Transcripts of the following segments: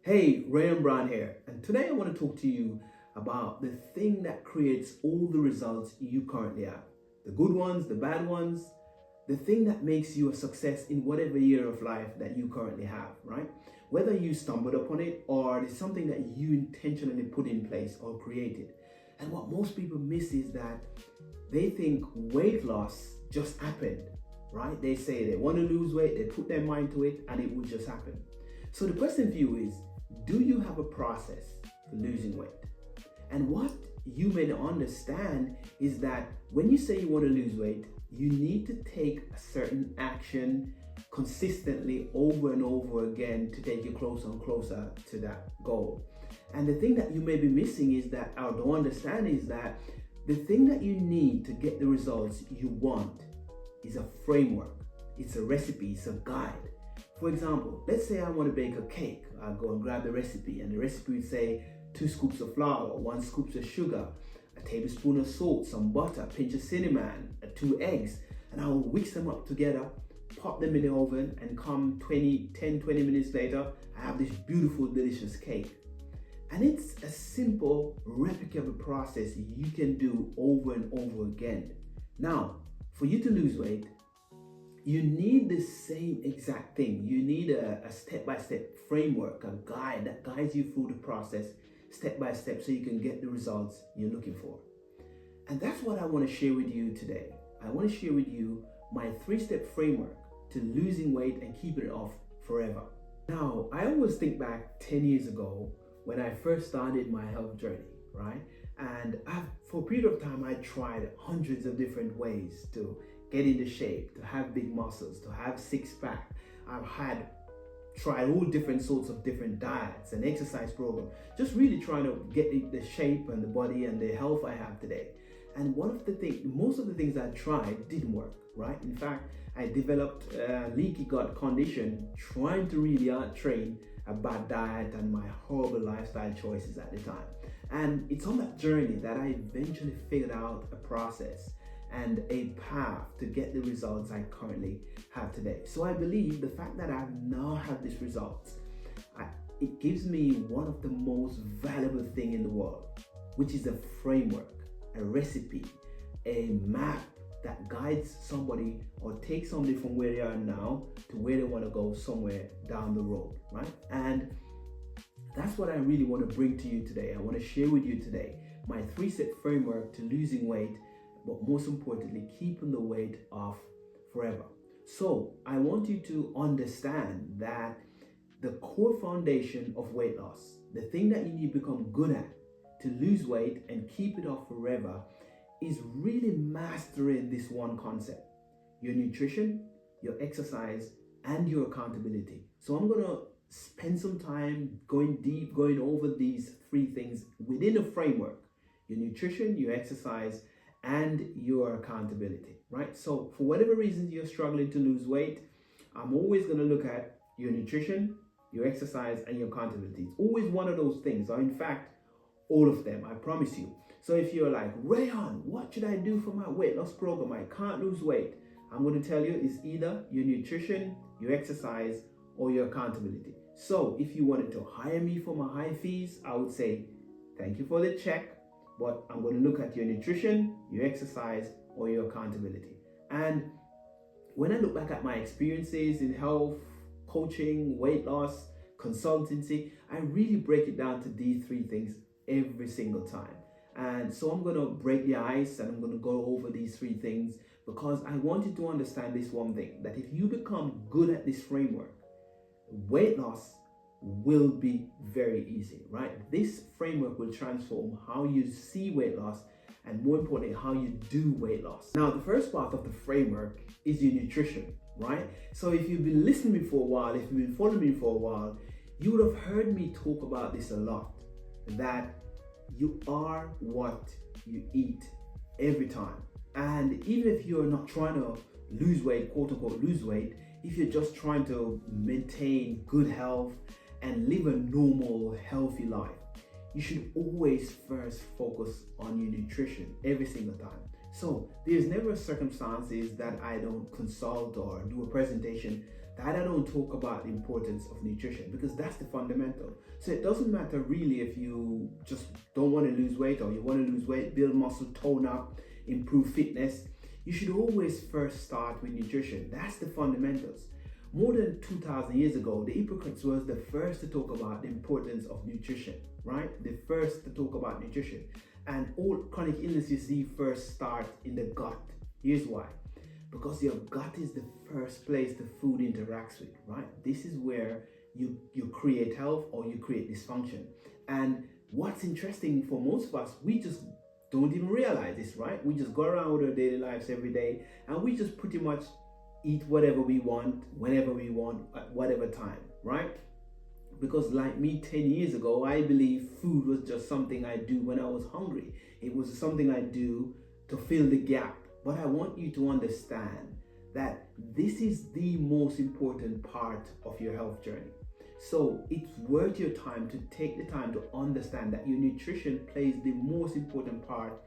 Hey, Rayan Brown here, and today I want to talk to you about the thing that creates all the results you currently have. The good ones, the bad ones, the thing that makes you a success in whatever year of life that you currently have, right? Whether you stumbled upon it or it's something that you intentionally put in place or created. And what most people miss is that they think weight loss just happened, right? They say they want to lose weight, they put their mind to it, and it will just happen. So the question for you is, do you have a process for losing weight? And what you may not understand is that when you say you want to lose weight, you need to take a certain action consistently over and over again to take you closer and closer to that goal. And the thing that you may be missing is that, or don't understand, is that the thing that you need to get the results you want is a framework, it's a recipe, it's a guide. For example, let's say I want to bake a cake. I'll go and grab the recipe, and the recipe would say 2 scoops of flour, 1 scoop of sugar, a tablespoon of salt, some butter, a pinch of cinnamon, 2 eggs, and I will whisk them up together, pop them in the oven, and come 20 minutes later, I have this beautiful, delicious cake. And it's a simple, replicable process you can do over and over again. Now, for you to lose weight, you need the same exact thing. You need a step-by-step framework, a guide that guides you through the process step by step so you can get the results you're looking for. And that's what I want to share with you today. I want to share with you my 3-step framework to losing weight and keeping it off forever. Now, I always think back 10 years ago when I first started my health journey, right? And for a period of time, I tried hundreds of different ways to get into shape, to have big muscles, to have 6-pack. I've tried all different sorts of different diets and exercise program, just really trying to get the shape and the body and the health I have today. And most of the things I tried didn't work, right? In fact, I developed a leaky gut condition trying to really train a bad diet and my horrible lifestyle choices at the time. And it's on that journey that I eventually figured out a process and a path to get the results I currently have today. So I believe the fact that I now have these results, it gives me one of the most valuable thing in the world, which is a framework, a recipe, a map that guides somebody or takes somebody from where they are now to where they want to go somewhere down the road, right? And that's what I really want to bring to you today. I want to share with you today my 3-step framework to losing weight, but most importantly, keeping the weight off forever. So I want you to understand that the core foundation of weight loss, the thing that you need to become good at to lose weight and keep it off forever, is really mastering this one concept: your nutrition, your exercise, and your accountability. So I'm going to spend some time going deep, going over these 3 things within a framework: your nutrition, your exercise, and your accountability, right? So for whatever reasons you're struggling to lose weight, I'm always going to look at your nutrition, your exercise, and your accountability. It's always one of those things, or in fact, all of them, I promise you. So if you're like, Rayan, what should I do for my weight loss program? I can't lose weight. I'm going to tell you it's either your nutrition, your exercise, or your accountability. So if you wanted to hire me for my high fees, I would say, thank you for the check, but I'm going to look at your nutrition, your exercise, or your accountability. And when I look back at my experiences in health, coaching, weight loss, consultancy, I really break it down to these 3 things every single time. And so I'm going to break the ice and I'm going to go over these 3 things because I want you to understand this one thing, that if you become good at this framework, weight loss will be very easy, right? This framework will transform how you see weight loss and, more importantly, how you do weight loss. Now, the first part of the framework is your nutrition, right? So if you've been listening to me for a while, if you've been following me for a while, you would have heard me talk about this a lot, that you are what you eat every time. And even if you're not trying to lose weight, quote unquote lose weight, if you're just trying to maintain good health and live a normal, healthy life, you should always first focus on your nutrition every single time. So there's never circumstances that I don't consult or do a presentation that I don't talk about the importance of nutrition, because that's the fundamental. So it doesn't matter really if you just don't want to lose weight, or you want to lose weight, build muscle, tone up, improve fitness. You should always first start with nutrition. That's the fundamentals. More than 2,000 years ago, the Hippocrates was the first to talk about the importance of nutrition, right? The first to talk about nutrition. And all chronic illness you see first start in the gut. Here's why. Because your gut is the first place the food interacts with, right? This is where you create health or you create dysfunction. And what's interesting for most of us, we just don't even realize this, right? We just go around with our daily lives every day, and we just pretty much eat whatever we want, whenever we want, at whatever time, right? Because like me 10 years ago, I believe food was just something I do when I was hungry. It was something I do to fill the gap. But I want you to understand that this is the most important part of your health journey. So it's worth your time to take the time to understand that your nutrition plays the most important part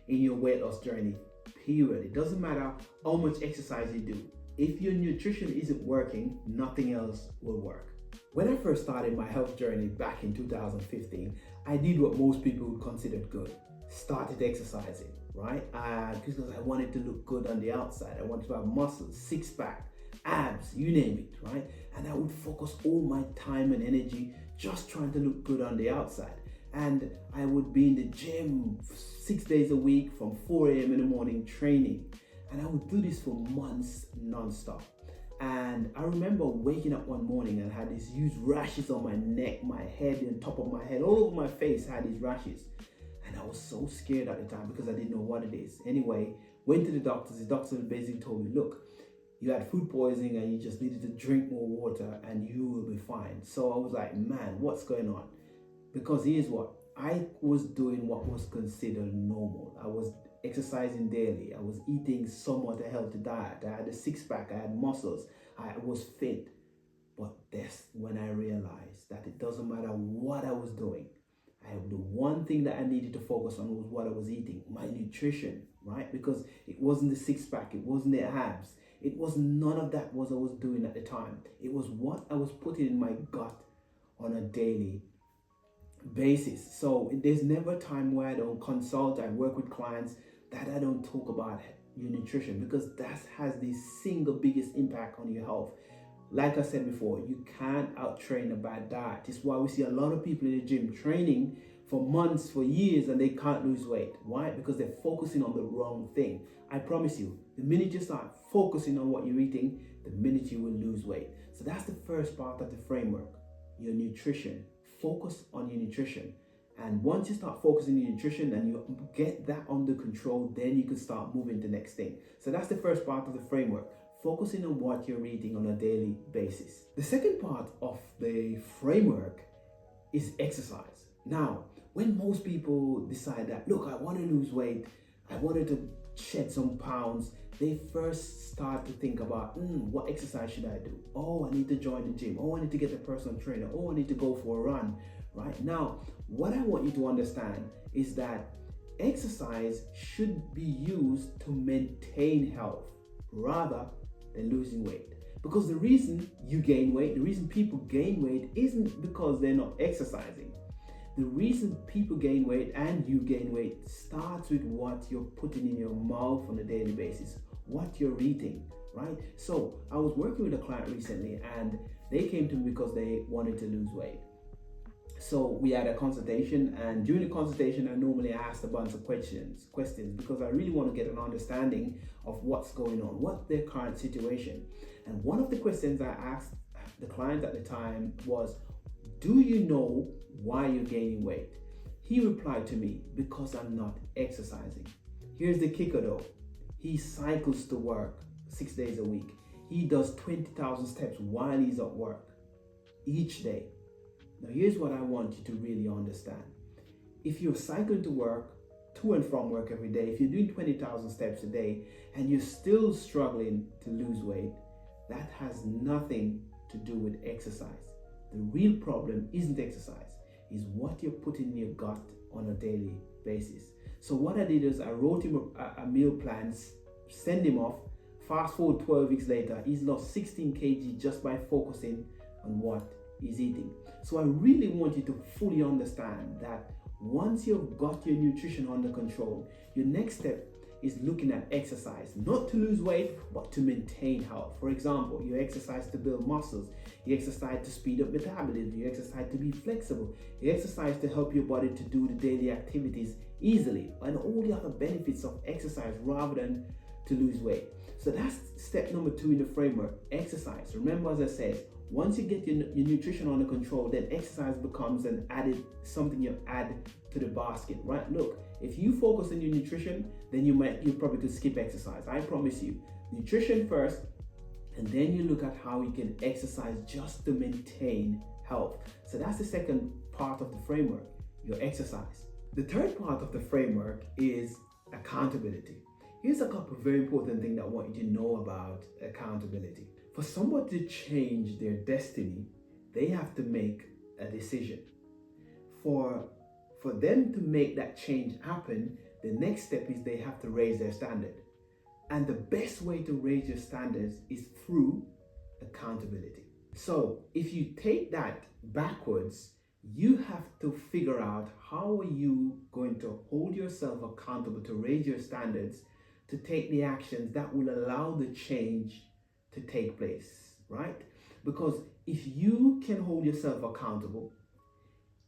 in your weight loss journey, period. It doesn't matter how much exercise you do. If your nutrition isn't working, nothing else will work. When I first started my health journey back in 2015, I did what most people would consider good. Started exercising, right? Because I wanted to look good on the outside. I wanted to have muscles, six-pack, abs, you name it, right? And I would focus all my time and energy just trying to look good on the outside. And I would be in the gym 6 days a week from 4 a.m. in the morning training. And I would do this for months non-stop. And I remember waking up one morning and I had these huge rashes on my neck, my head, and top of my head, all over my face had these rashes. And I was so scared at the time because I didn't know what it is. Anyway, went to the doctors. The doctor basically told me, look, you had food poisoning and you just needed to drink more water and you will be fine. So I was like, man, what's going on? Because here's what, I was doing what was considered normal. I was exercising daily. I was eating somewhat a healthy diet. I had a six-pack, I had muscles, I was fit. But that's when I realized that it doesn't matter what I was doing. The one thing that I needed to focus on was what I was eating, my nutrition, right? Because it wasn't the six-pack, it wasn't the abs. It was none of that was I was doing at the time. It was what I was putting in my gut on a daily basis. So there's never a time where I don't consult, I work with clients, that I don't talk about your nutrition, because that has the single biggest impact on your health. Like I said before, you can't out-train a bad diet. It's why we see a lot of people in the gym training for months, for years, and they can't lose weight. Why? Because they're focusing on the wrong thing. I promise you, the minute you start focusing on what you're eating, the minute you will lose weight. So that's the first part of the framework, your nutrition. Focus on your nutrition. And once you start focusing on your nutrition and you get that under control, then you can start moving to the next thing. So that's the first part of the framework, focusing on what you're eating on a daily basis. The second part of the framework is exercise. Now, when most people decide that, look, I want to lose weight, I wanted to shed some pounds, they first start to think about, what exercise should I do? Oh, I need to join the gym. Oh, I need to get a personal trainer. Oh, I need to go for a run. Right now, what I want you to understand is that exercise should be used to maintain health rather than losing weight. Because the reason you gain weight, the reason people gain weight isn't because they're not exercising. The reason people gain weight and you gain weight starts with what you're putting in your mouth on a daily basis, what you're eating, right? So I was working with a client recently and they came to me because they wanted to lose weight. So we had a consultation, and during the consultation, I normally asked a bunch of questions because I really want to get an understanding of what's going on, what's their current situation. And one of the questions I asked the client at the time was, do you know why you're gaining weight? He replied to me, because I'm not exercising. Here's the kicker though. He cycles to work 6 days a week. He does 20,000 steps while he's at work each day. Now, here's what I want you to really understand. If you're cycling to work, to and from work every day, if you're doing 20,000 steps a day and you're still struggling to lose weight, that has nothing to do with exercise. The real problem isn't exercise, is what you're putting in your gut on a daily basis. So what I did is I wrote him a meal plan, send him off, Fast forward 12 weeks later, he's lost 16 kg just by focusing on what he's eating. So I really want you to fully understand that once you've got your nutrition under control, your next step is looking at exercise, not to lose weight, but to maintain health. For example, you exercise to build muscles, you exercise to speed up metabolism, you exercise to be flexible, you exercise to help your body to do the daily activities easily, and all the other benefits of exercise rather than to lose weight. So that's step number 2 in the framework, exercise. Remember, as I said, once you get your nutrition under control, then exercise becomes something you add to the basket, right? Look, if you focus on your nutrition, then you probably could skip exercise. I promise you, nutrition first, and then you look at how you can exercise just to maintain health. So that's the second part of the framework, your exercise. The third part of the framework is accountability. Here's a couple of very important things that I want you to know about accountability. For someone to change their destiny, they have to make a decision. For them to make that change happen, the next step is they have to raise their standard. And the best way to raise your standards is through accountability. So if you take that backwards, you have to figure out how are you going to hold yourself accountable to raise your standards, to take the actions that will allow the change to take place, right? Because if you can hold yourself accountable,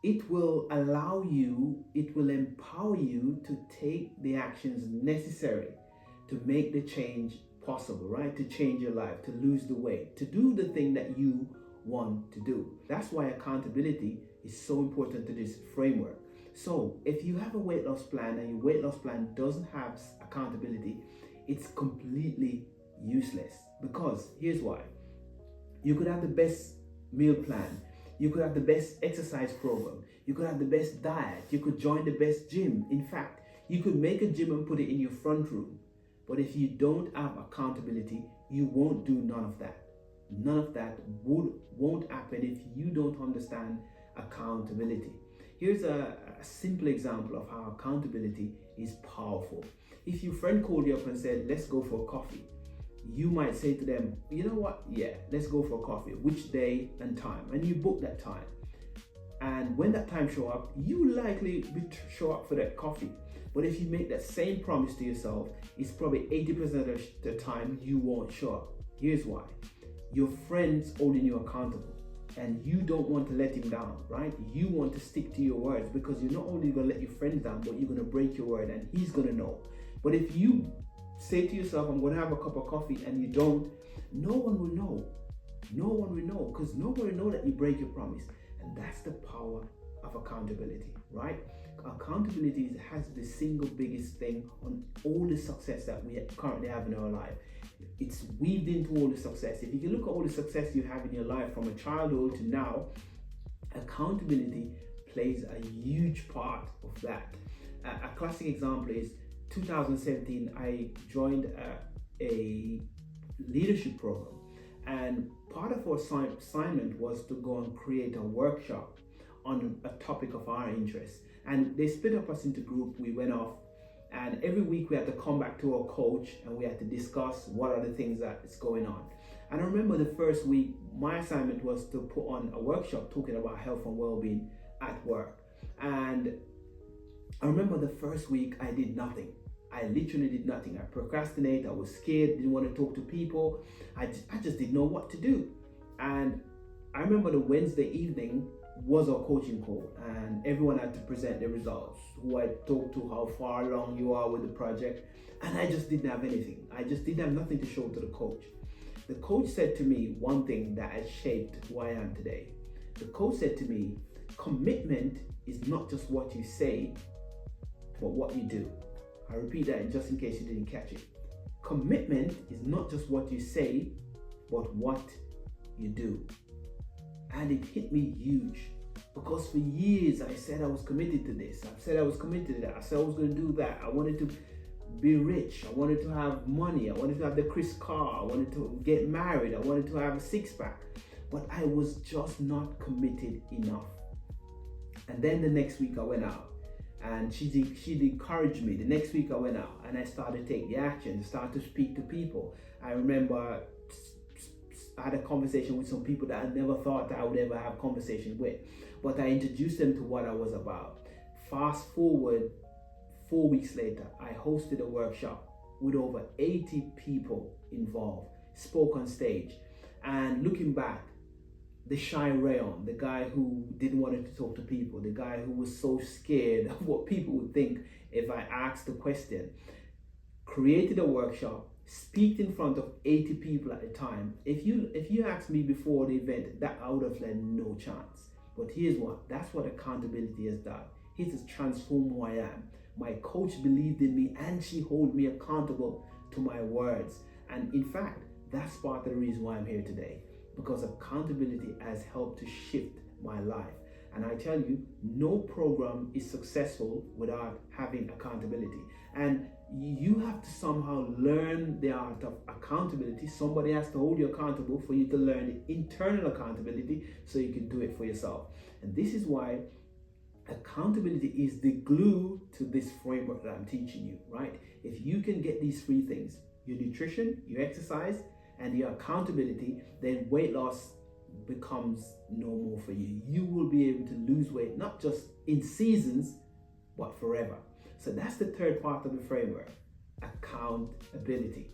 it will empower you to take the actions necessary to make the change possible, right? To change your life, to lose the weight, to do the thing that you want to do. That's why accountability is so important to this framework. So if you have a weight loss plan and your weight loss plan doesn't have accountability, it's completely useless. Because here's why. You could have the best meal plan, you could have the best exercise program, you could have the best diet, you could join the best gym. In fact, you could make a gym and put it in your front room. But if you don't have accountability, you won't do none of that. None of that won't happen if you don't understand accountability. Here's a simple example of how accountability is powerful. If your friend called you up and said, let's go for coffee, you might say to them, you know what? Yeah, let's go for coffee. Which day and time? And you book that time. And when that time show up, you likely show up for that coffee. But if you make that same promise to yourself, it's probably 80% of the time you won't show up. Here's why. Your friend's holding you accountable and you don't want to let him down, right? You want to stick to your words because you're not only going to let your friends down, but you're going to break your word and he's going to know. But if you say to yourself, I'm going to have a cup of coffee and you don't, no one will know. No one will know because nobody will know that you break your promise. And that's the power of accountability, right? Accountability has the single biggest thing on all the success that we currently have in our life. It's weaved into all the success. If you can look at all the success you have in your life from a childhood to now, accountability plays a huge part of that. A classic example is 2017, I joined a leadership program, and part of our assignment was to go and create a workshop on a topic of our interest. And they split up us into group. We went off, and every week we had to come back to our coach and we had to discuss what are the things that is going on. And I remember the first week, my assignment was to put on a workshop talking about health and well-being at work. And I remember the first week I did nothing. I literally did nothing. I procrastinated, I was scared, didn't want to talk to people. I just didn't know what to do. And I remember the Wednesday evening was our coaching call and everyone had to present their results, who I talked to, how far along you are with the project, and I just didn't have anything. I just didn't have nothing to show to the coach. The coach said to me one thing that has shaped who I am today. The coach said to me, commitment is not just what you say, but what you do. I repeat that just in case you didn't catch it. Commitment is not just what you say, but what you do. And it hit me huge because for years I said I was committed to this. I said I was committed to that. I said I was going to do that. I wanted to be rich. I wanted to have money. I wanted to have the Chris car. I wanted to get married. I wanted to have a six-pack. But I was just not committed enough. And then the next week I went out and she'd encouraged me. The next week I went out and I started to take the action, started to speak to people. I remember I had a conversation with some people that I never thought that I would ever have a conversation with, but I introduced them to what I was about. Fast forward 4 weeks later, I hosted a workshop with over 80 people involved, spoke on stage, and looking back, the shy Rayon, the guy who didn't want to talk to people, the guy who was so scared of what people would think if I asked the question, created a workshop, speak in front of 80 people at the time. If you asked me before the event, that I would have had no chance. But here's what, that's what accountability has done. It has transformed who I am. My coach believed in me and she held me accountable to my words. And in fact, that's part of the reason why I'm here today, because accountability has helped to shift my life. And I tell you, no program is successful without having accountability. And you have to somehow learn the art of accountability. Somebody has to hold you accountable for you to learn the internal accountability so you can do it for yourself. And this is why accountability is the glue to this framework that I'm teaching you, right? If you can get these three things, your nutrition, your exercise, and your accountability, then weight loss becomes normal for you. You will be able to lose weight, not just in seasons, but forever. So that's the third part of the framework, accountability.